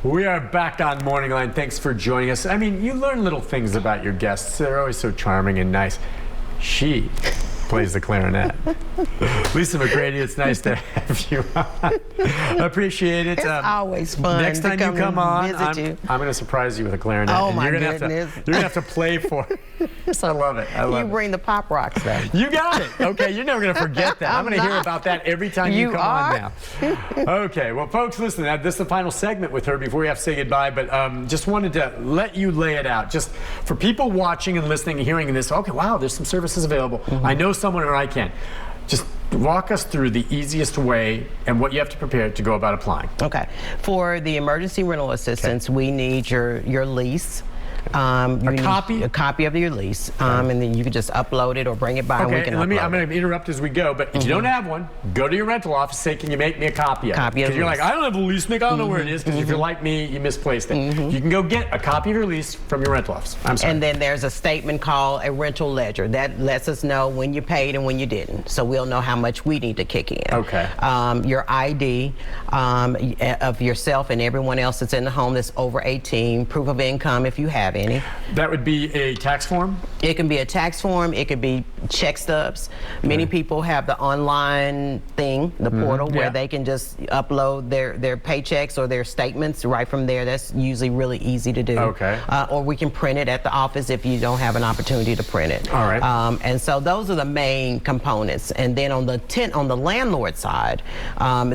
We are back on MorningLine. Thanks for joining us. I mean, you learn little things about your guests. They're always so charming and nice. She plays the clarinet. Lisa McCrady, it's nice to have you on. I appreciate it. It's always fun. Next time you come on, I'm going to surprise you with a clarinet. Oh, and my you're gonna goodness. You're going to have to play for it. I love it. I love it. You bring the pop rocks, though. You got it. Okay, you're never going to forget that. I'm going to hear about that every time you come on now. Okay, well, folks, listen, this is the final segment with her before we have to say goodbye, but just wanted to let you lay it out. Just for people watching and listening and hearing this, okay, wow, there's some services available. I know someone or I can. Just walk us through the easiest way and what you have to prepare to go about applying. Okay. For the emergency rental assistance, we need your lease. A copy of your lease, and then you can just upload it or bring it by. Okay, and we can I'm going to interrupt as we go, but if you don't have one, go to your rental office, say, can you make me a copy of it? Because you're like, I don't have a lease, Nick, I don't know where it is, because if you're like me, you misplaced it. You can go get a copy of your lease from your rental office. I'm sorry. And then there's a statement called a rental ledger. That lets us know when you paid and when you didn't, so we'll know how much we need to kick in. Okay. Your ID of yourself and everyone else that's in the home that's over 18, proof of income if you have any. That would be a tax form? It can be a tax form. It could be check stubs. Many people have the online thing, the portal, where they can just upload their paychecks or their statements right from there. That's usually really easy to do. Okay. Or we can print it at the office if you don't have an opportunity to print it. All right. And so those are the main components. And then on the landlord side,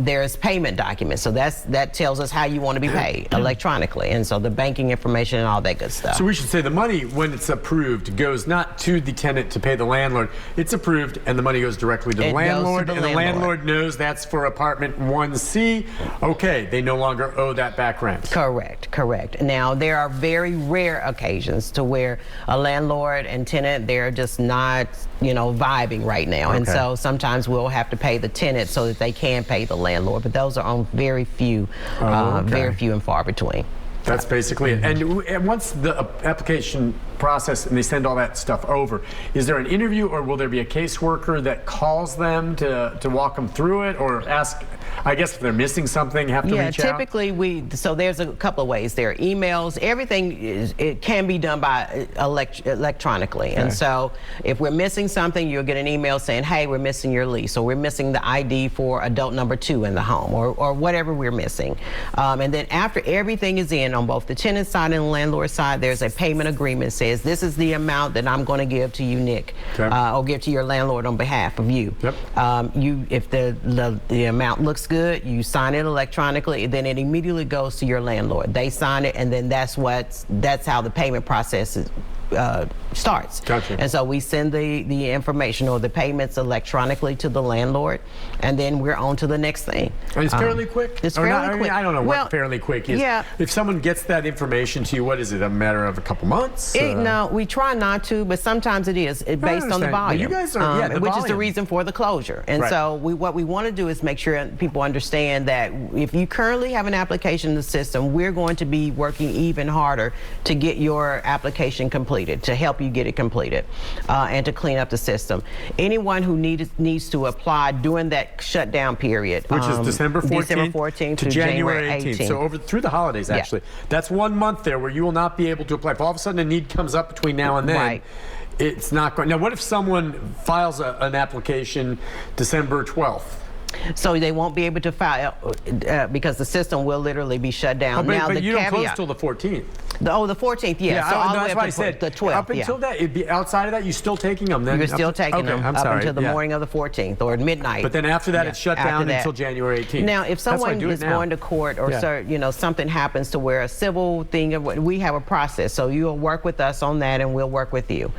there's payment documents. So that tells us how you want to be paid electronically. And so the banking information and all that good stuff. So we should say the money, when it's approved, goes not to the tenant to pay the landlord. It's approved, and the money goes directly to the landlord, and the landlord knows that's for apartment 1C. Okay, they no longer owe that back rent. Correct. Now, there are very rare occasions to where a landlord and tenant, they're just not, vibing right now. And so sometimes we'll have to pay the tenant so that they can pay the landlord. But those are on very few and far between. That's basically it. And once the application process and they send all that stuff over, is there an interview, or will there be a caseworker that calls them to walk them through it, or ask, I guess if they're missing something, have to reach out? Yeah, typically so there's a couple of ways. There are emails. Everything it can be done by electronically. And so if we're missing something, you'll get an email saying, hey, we're missing your lease, or we're missing the ID for adult number 2 in the home, or whatever we're missing. And then after everything is in, on both the tenant side and the landlord side, there's a payment agreement that says this is the amount that I'm going to give to you, Nick, or give to your landlord on behalf of you. If the amount looks good, you sign it electronically, then it immediately goes to your landlord. They sign it, and then that's how the payment process starts. And so we send the information or the payments electronically to the landlord, and then we're on to the next thing. And it's fairly quick? It's fairly quick. I don't know what fairly quick is. Yeah. If someone gets that information to you, what is it, a matter of a couple months? No, we try not to, but sometimes it is based on the volume. Well, you guys are, which is the reason for the closure. And so what we want to do is make sure people understand that if you currently have an application in the system, we're going to be working even harder to get your application completed, to help you get it completed, and to clean up the system. Anyone who needs to apply during that shutdown period, which is December 14th to January 18th. So through the holidays, actually. That's 1 month there where you will not be able to apply. If all of a sudden a need comes up between now and then, it's not going. Now, what if someone files an application December 12th? So they won't be able to file because the system will literally be shut down. But you don't close till the 14th. The 14th, yeah. So all the way up to the 12th. Up until that, it'd be outside of that, you're still taking them then? You're still taking them up until the morning of the 14th or midnight. But then after that, it's shut down until January 18th. Now, if someone is going to court or something happens to where a civil thing, we have a process. So you'll work with us on that, and we'll work with you.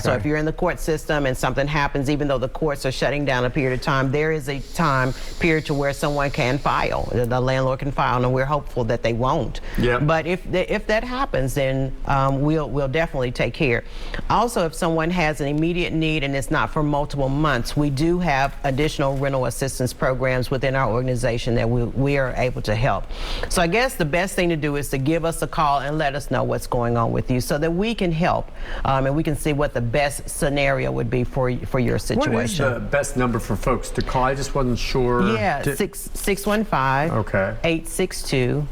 So if you're in the court system and something happens, even though the courts are shutting down a period of time, there is a time period to where someone can file. The landlord can file, and we're hopeful that they won't. But if that happens, then we'll definitely take care. Also, if someone has an immediate need and it's not for multiple months, we do have additional rental assistance programs within our organization that we are able to help. So I guess the best thing to do is to give us a call and let us know what's going on with you so that we can help, and we can see what the best scenario would be for your situation. What is the best number for folks to call? I just wasn't sure. Yeah, 615 862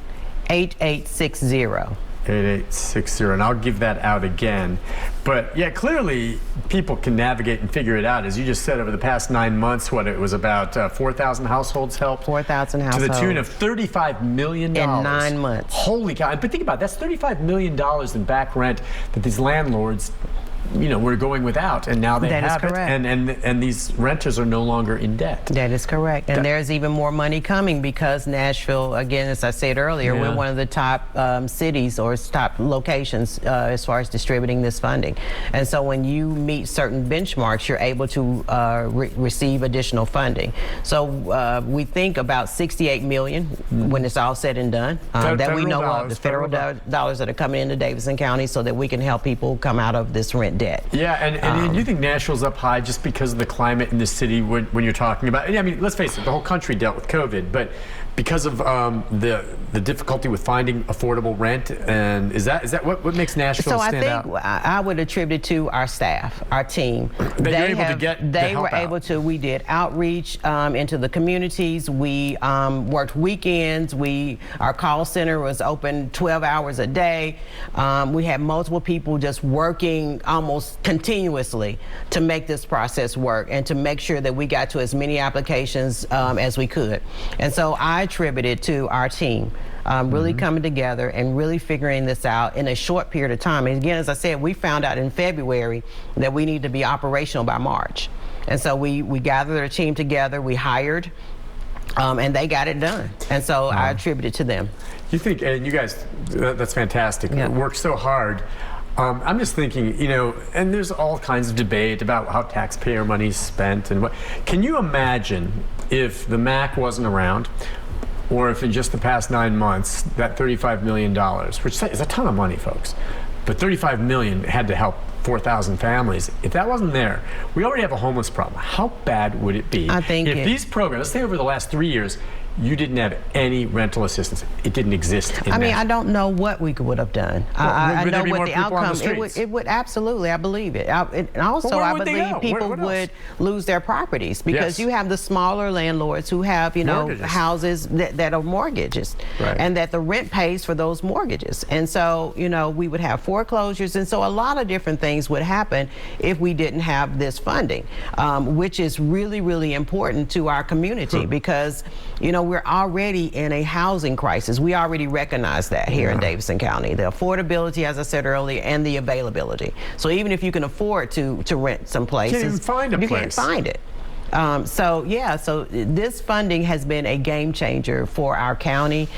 8860. 8860, and I'll give that out again. But yeah, clearly people can navigate and figure it out. As you just said, over the past 9 months, it was about 4,000 households helped? 4,000 households. To the tune of $35 million. In 9 months. Holy cow. But think about it, that's $35 million in back rent that these landlords were going without, and now they have it, and these renters are no longer in debt. That is correct, and there's even more money coming because Nashville, again, as I said earlier, we're one of the top cities or top locations as far as distributing this funding. And so when you meet certain benchmarks, you're able to receive additional funding. So we think about $68 million when it's all said and done that we know of, the federal dollars that are coming into Davidson County so that we can help people come out of this rent debt. Yeah, and you think Nashville's up high just because of the climate in the city when you're talking about, I mean, let's face it, the whole country dealt with COVID, but because of the difficulty with finding affordable rent, and is that what makes Nashville stand out? So I would attribute to our staff, our team. We did outreach into the communities. We worked weekends. Our call center was open 12 hours a day. We had multiple people just working almost continuously to make this process work and to make sure that we got to as many applications as we could. And so I attribute it to our team. Really coming together and really figuring this out in a short period of time. And again, as I said, we found out in February that we need to be operational by March. And so we gathered our team together, we hired, and they got it done. And so I attribute it to them. You think, and you guys, that's fantastic. Yeah. Worked so hard. I'm just thinking, and there's all kinds of debate about how taxpayer money is spent and what. Can you imagine if the MAC wasn't around, or if in just the past 9 months, that $35 million, which is a ton of money, folks, but $35 million had to help 4,000 families. If that wasn't there, we already have a homeless problem. How bad would it be if these programs, let's say over the last 3 years, you didn't have any rental assistance? It didn't exist in I don't know what we would have done. I know what the outcome, it would absolutely, I believe it. And also I believe people would lose their properties because you have the smaller landlords who have, houses that are mortgages and that the rent pays for those mortgages. And so, we would have foreclosures. And so a lot of different things would happen if we didn't have this funding, which is really, really important to our community because, we're already in a housing crisis. We already recognize that here in Davidson County. The affordability, as I said earlier, and the availability. So even if you can afford to rent some places, you can't find it. So this funding has been a game changer for our county.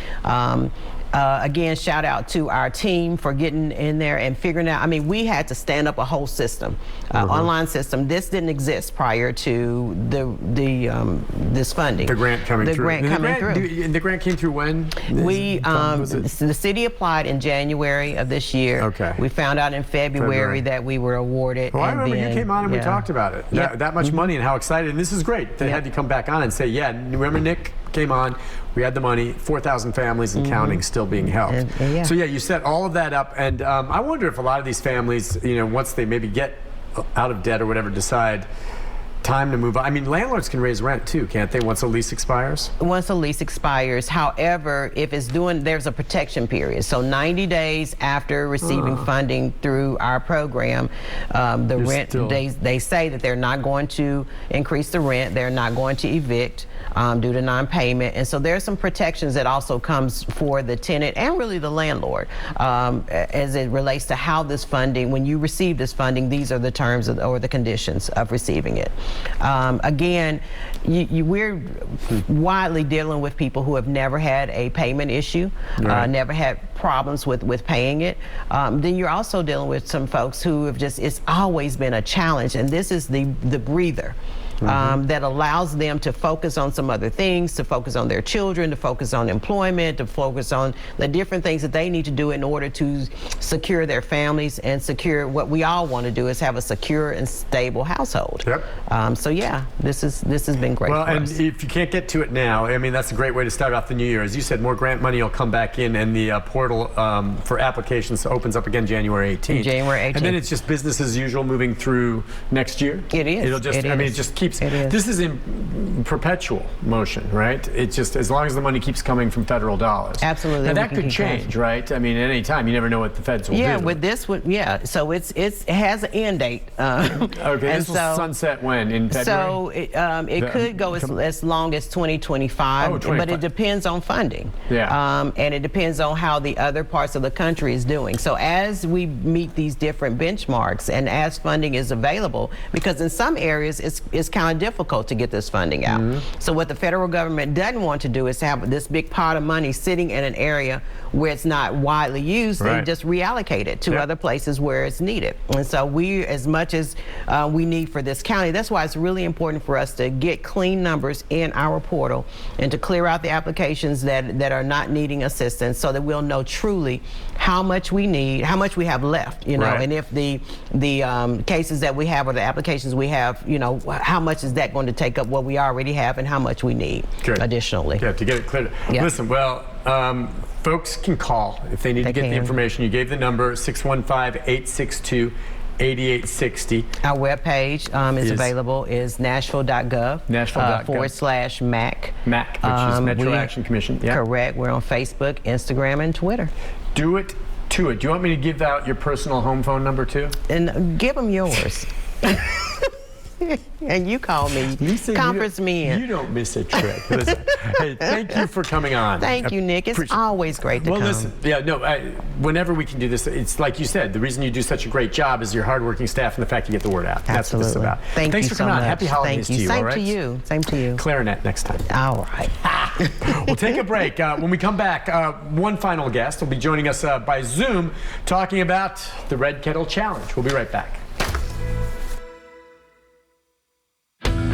Again, shout out to our team for getting in there and figuring out. I mean, we had to stand up a whole system, online system. This didn't exist prior to this funding. The grant coming through. The grant came through when? The city applied in January of this year. Okay. We found out in February that we were awarded. Well, I remember you came on and we talked about it. That much money and how excited. And this is great. They had you come back on and say, remember Nick came on, we had the money, 4,000 families and counting still being helped. So you set all of that up, and I wonder if a lot of these families, once they maybe get out of debt or whatever, decide time to move on. I mean, landlords can raise rent too, can't they, once a lease expires? Once a lease expires. However, if it's there's a protection period. So 90 days after receiving funding through our program, the rent, they say that they're not going to increase the rent. They're not going to evict due to non-payment. And so there's some protections that also comes for the tenant and really the landlord as it relates to how this funding, when you receive this funding, these are the terms or the conditions of receiving it. Again, we're widely dealing with people who have never had a payment issue, never had problems with paying it. Then you're also dealing with some folks who have it's always been a challenge, and this is the breather. That allows them to focus on some other things, to focus on their children, to focus on employment, to focus on the different things that they need to do in order to secure their families and secure what we all want to do is have a secure and stable household. So this has been great for us. And if you can't get to it now, I mean, that's a great way to start off the new year. As you said, more grant money will come back in, and the portal for applications opens up again January 18th. January 18th. And then it's just business as usual moving through next year? It is. It'll just, it just keeps keeps. It is. This is in perpetual motion, right? It's just as long as the money keeps coming from federal dollars. Absolutely. Now that could change, right? I mean, at any time, you never know what the feds will do. Yeah, with this one, yeah. So it has an end date. Okay, this will sunset when, in February? So it could go as long as 2025, but it depends on funding. Yeah. And it depends on how the other parts of the country is doing. So as we meet these different benchmarks and as funding is available, because in some areas it's kind of difficult to get this funding out. So what the federal government doesn't want to do is have this big pot of money sitting in an area where it's not widely used. They just reallocate it to other places where it's needed. And so we, as much as we need for this county, that's why it's really important for us to get clean numbers in our portal and to clear out the applications that are not needing assistance, so that we'll know truly how much we need, how much we have left, you know, and if the cases that we have or the applications we have, you know, how much is that going to take up what we already have and how much we need additionally. Yeah, to get it cleared. Listen, well, folks can call if they need to get the information. You gave the number, 615-862-8860. Our webpage is available, is nashville.gov /MAC. MAC, which is Metro Action Commission. Yeah. Correct. We're on Facebook, Instagram, and Twitter. Do it to it. Do you want me to give out your personal home phone number too? And give them yours. And you call me, Lisa, conference me in. You don't miss a trick. Listen, hey, thank you for coming on. Thank you, Nick. It's always great to come. Well, listen, whenever we can do this, it's like you said, the reason you do such a great job is your hardworking staff and the fact you get the word out. That's what this is about. Thanks for coming on. Happy holidays to you. Same to you. Same to you. Clarinet next time. All right. We'll take a break. When we come back, one final guest will be joining us by Zoom talking about the Red Kettle Challenge. We'll be right back.